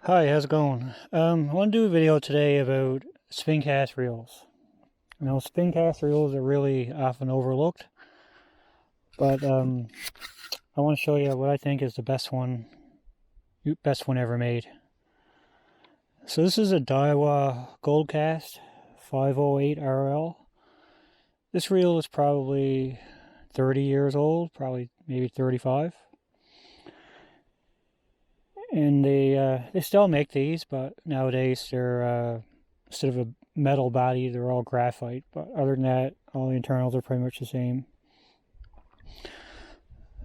Hi, how's it going? I want to do a video today about spincast reels. Spincast reels are really often overlooked, but I want to show you what I think is the best one ever made. So this is a Daiwa goldcast 508 RL. This reel is probably 30 years old, probably maybe 35. And they still make these, but nowadays they're instead of a metal body, they're all graphite. But other than that, all the internals are pretty much the same.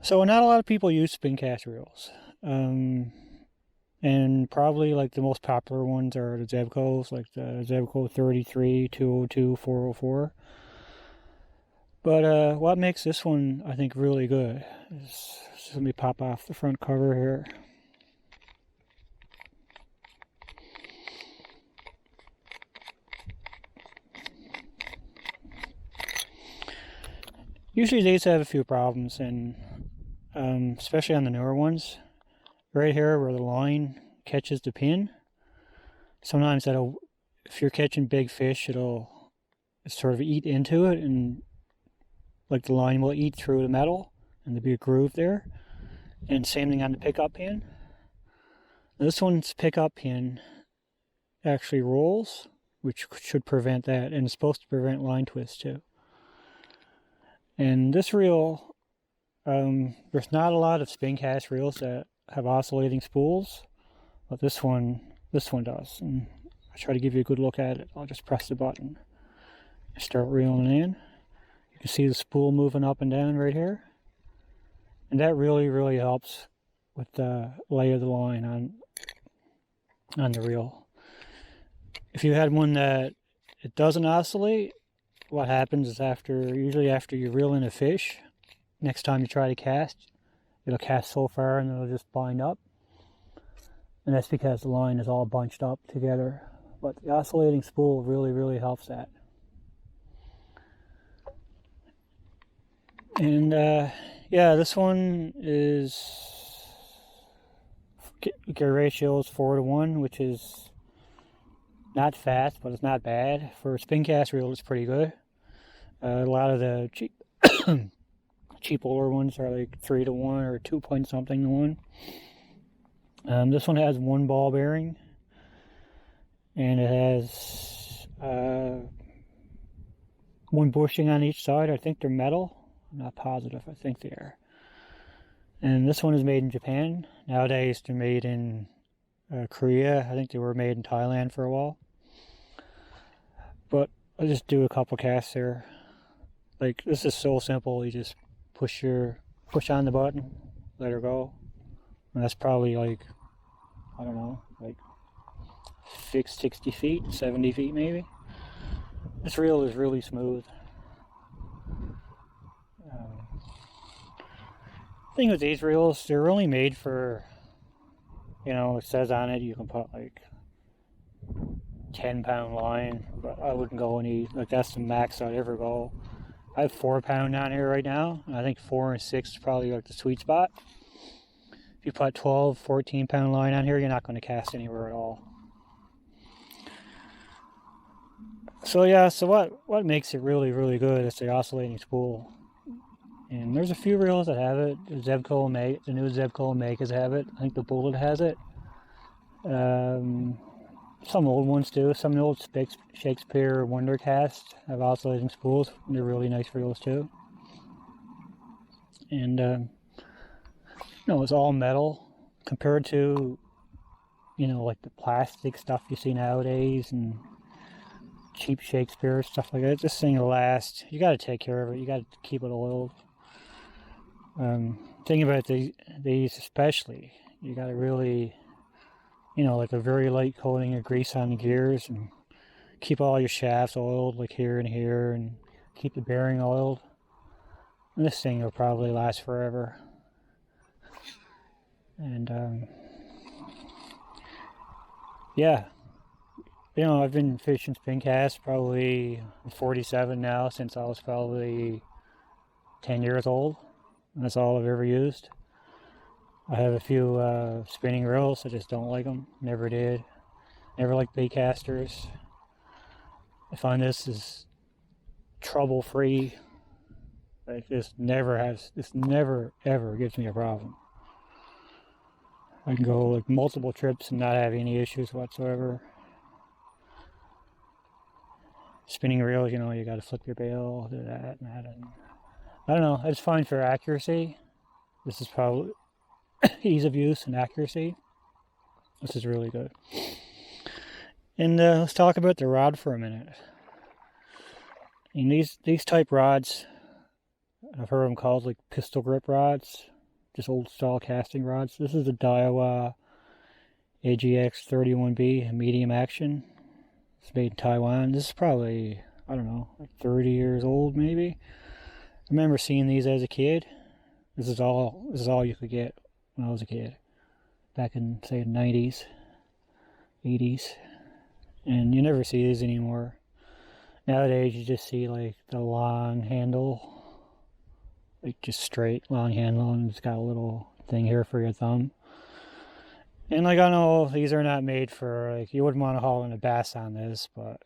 So not a lot of people use spincast reels, and probably like the most popular ones are the Zebcos, like the Zebco 33, 202, 404. But what makes this one I think really good is, just let me pop off the front cover here. Usually these have a few problems, and especially on the newer ones. Right here where the line catches the pin, sometimes if you're catching big fish, it'll sort of eat into it, and like the line will eat through the metal, and there'll be a groove there. And same thing on the pickup pin. This one's pickup pin actually rolls, which should prevent that, and it's supposed to prevent line twists too. And this reel, there's not a lot of spincast reels that have oscillating spools, but this one does. And I'll try to give you a good look at it. I'll just press the button and start reeling in. You can see the spool moving up and down right here, and that really helps with the lay of the line on the reel. If you had one that it doesn't oscillate, what happens is usually after you reel in a fish, next time you try to cast, it'll cast so far and it'll just bind up. And that's because the line is all bunched up together. But the oscillating spool really helps that. And yeah, this one gear ratio is 4:1, which is not fast, but it's not bad. For a spincast reel, it's pretty good. A lot of the cheap older ones are like 3:1 or 2 point something to 1. This one has one ball bearing, and it has one bushing on each side. I think they're metal. I'm not positive. I think they are. And this one is made in Japan. Nowadays, they're made in Korea. I think they were made in Thailand for a while. But I'll just do a couple casts here. Like, this is so simple. You just push on the button, let her go. And that's probably like, I don't know, like 60 feet, 70 feet maybe. This reel is really smooth. Thing with these reels, they're only made for, it says on it you can put like 10-pound line, but I wouldn't go any, like that's the max I'd ever go. I have 4-pound on here right now, and I think 4 and 6 is probably like the sweet spot. If you put 12, 14-pound line on here, you're not going to cast anywhere at all. So yeah, what makes it really good is the oscillating spool. And there's a few reels that have it. The new Zebco Omegas have it. I think the Bullet has it. Some old ones do. Some old Shakespeare Wondercast have oscillating spools. They're really nice reels too. And it's all metal compared to like the plastic stuff you see nowadays and cheap Shakespeare stuff like that. This thing will last. You got to take care of it. You got to keep it oiled. Thing about these especially, you got to really, like a very light coating of grease on the gears, and keep all your shafts oiled, like here and here, and keep the bearing oiled. And this thing will probably last forever. And yeah, I've been fishing spincast probably 47 now, since I was probably 10 years old. And that's all I've ever used. I have a few spinning reels. I just don't like them. Never did. Never liked bait casters. I find this is trouble free. Like this never ever gives me a problem. I can go like multiple trips and not have any issues whatsoever. Spinning reels, you know, you got to flip your bail, do that and that. And I don't know. I just find for accuracy, this is probably ease of use and accuracy. This is really good. And let's talk about the rod for a minute. And these type rods, I've heard them called like pistol grip rods, just old style casting rods. This is the Daiwa AGX 31B medium action. It's made in Taiwan. This is probably, I don't know, like 30 years old maybe. I remember seeing these as a kid. This is all you could get when I was a kid. Back in, say, the 90s, 80s. And you never see these anymore. Nowadays you just see like the long handle. Like just straight long handle, and it's got a little thing here for your thumb. And like I know these are not made for, like, you wouldn't want to haul in a bass on this, but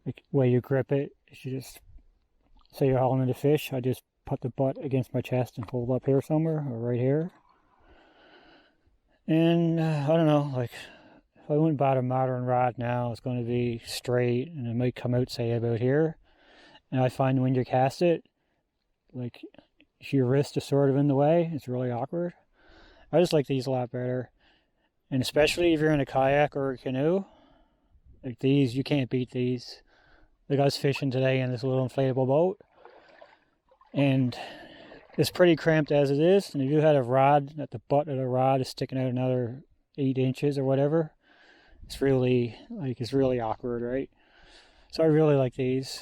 like the way you grip it, you just, say you're hauling in a fish, I just put the butt against my chest and hold up here somewhere, or right here. And I don't know, like if I went and bought a modern rod now, it's going to be straight, and it might come out, say, about here. And I find when you cast it, like if your wrist is sort of in the way, it's really awkward. I just like these a lot better. And especially if you're in a kayak or a canoe, like these, you can't beat these. Like I was fishing today in this little inflatable boat, and it's pretty cramped as it is. And if you had a rod, that the butt of the rod is sticking out another 8 inches or whatever, it's really awkward, right? So I really like these.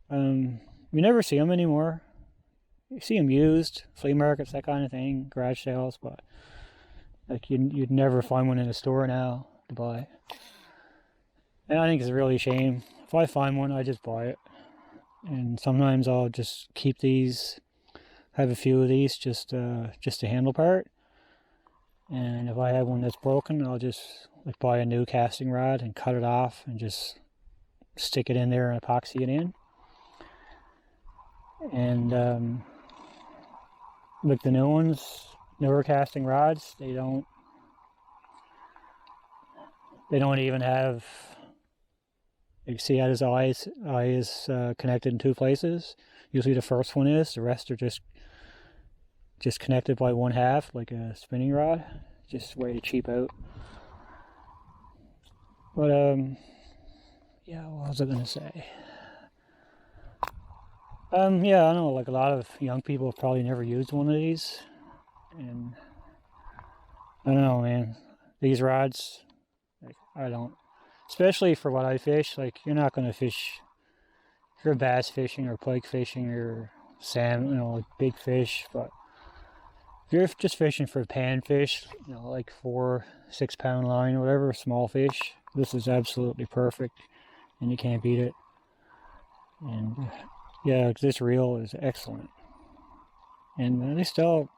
You never see them anymore. You see them used, flea markets, that kind of thing, garage sales, but like you'd never find one in a store now to buy. And I think it's really a shame. If I find one, I just buy it. And sometimes I'll just keep these, have a few of these, just a handle part. And if I have one that's broken, I'll just like buy a new casting rod and cut it off and just stick it in there and epoxy it in. And like the new ones, newer casting rods, they don't even have, you see how his eye is connected in 2 places. Usually the first one is, the rest are just connected by 1/2, like a spinning rod. Just a way to cheap out. But yeah, what was I gonna say? Yeah, I know, like a lot of young people have probably never used one of these, and I don't know, man. These rods, like, I don't, especially for what I fish. Like, you're not gonna fish, if you're bass fishing or pike fishing or salmon, you know, like big fish. But if you're just fishing for panfish, you know, like 4-6 pound line or whatever, small fish, this is absolutely perfect, and you can't beat it. And yeah, this reel is excellent. And they still,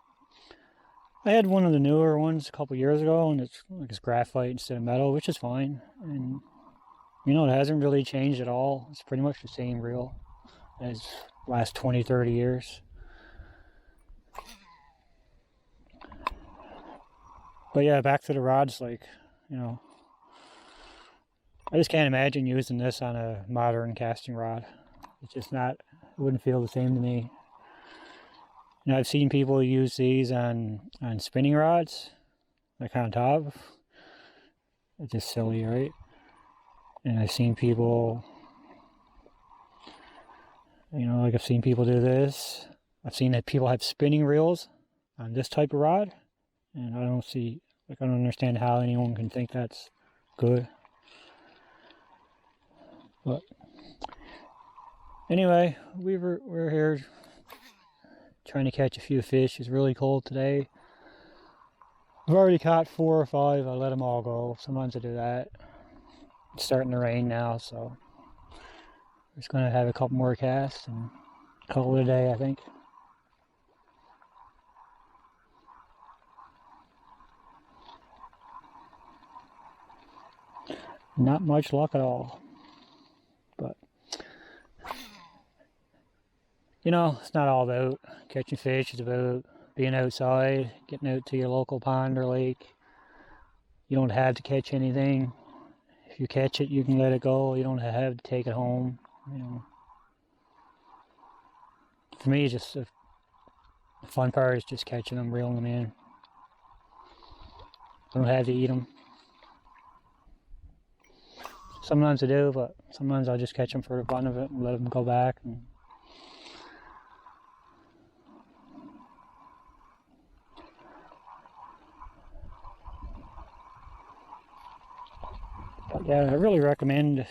I had one of the newer ones a couple years ago, and it's like it's graphite instead of metal, which is fine. And you know, it hasn't really changed at all. It's pretty much the same reel as last 20-30 years. But yeah, back to the rods, like, you know, I just can't imagine using this on a modern casting rod. It's just not, it wouldn't feel the same to me. You know, I've seen people use these on spinning rods, like on top. It's just silly, right? And I've seen people, you know, like I've seen people do this. I've seen that people have spinning reels on this type of rod, and I don't understand how anyone can think that's good. But anyway, we're here trying to catch a few fish. It's really cold today. I've already caught 4 or 5. I let them all go. Sometimes I do that. It's starting to rain now, so we're just gonna have a couple more casts and call it a day, I think. Not much luck at all. But, you know, it's not all about catching fish. It's about being outside, getting out to your local pond or lake. You don't have to catch anything. If you catch it, you can let it go. You don't have to take it home. You know, for me, just the fun part is just catching them, reeling them in. I don't have to eat them. Sometimes I do, but sometimes I'll just catch them for the fun of it and let them go back. But yeah, I really recommend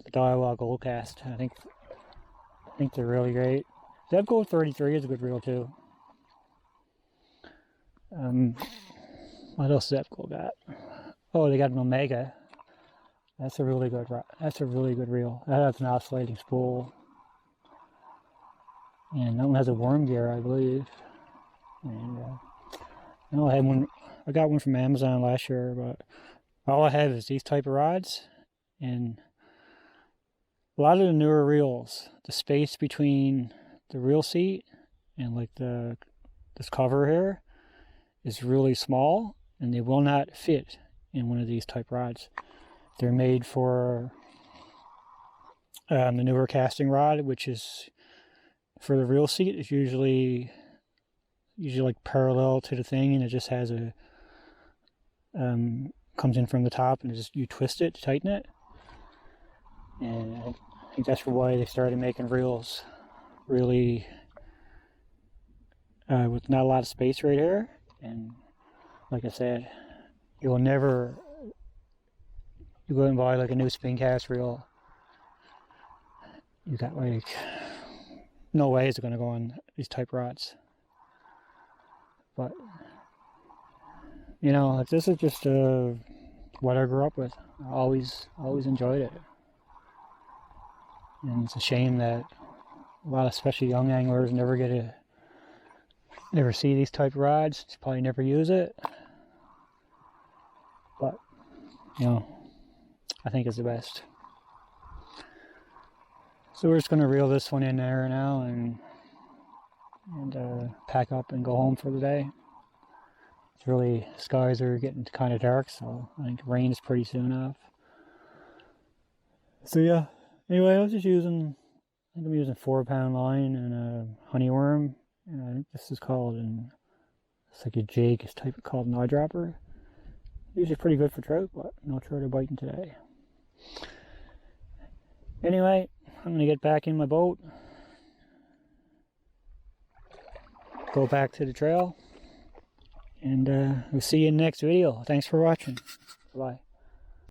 the Daiwa goldcast. I think they're really great. Zeb Gold 33 is a good reel too. What else does Zeb Gold got? Oh, they got an Omega. That's a really good reel. That has an oscillating spool. And that one has a worm gear, I believe. And I got one from Amazon last year, but all I have is these type of rods. And a lot of the newer reels, the space between the reel seat and like this cover here is really small, and they will not fit in one of these type rods. They're made for the newer casting rod, which is for the reel seat. It's usually like parallel to the thing, and it just has a comes in from the top, and you twist it to tighten it. And I think that's why they started making reels really with not a lot of space right here. And like I said, you go and buy like a new spincast reel, you got like no way it's going to go on these type rods. But you know, this is just what I grew up with. I always enjoyed it. And it's a shame that a lot of especially young anglers never see these type of rods. They probably never use it. But, you know, I think it's the best. So we're just going to reel this one in there now and pack up and go home for the day. It's really, skies are getting kind of dark, so I think rain is pretty soon off. So yeah, anyway, I think I'm using 4-pound line and a honeyworm. And I think this is called it's like a jig, it's called an eyedropper. Usually pretty good for trout, but no trout are biting today. Anyway, I'm gonna get back in my boat, go back to the trail, and we'll see you in the next video. Thanks for watching. Bye.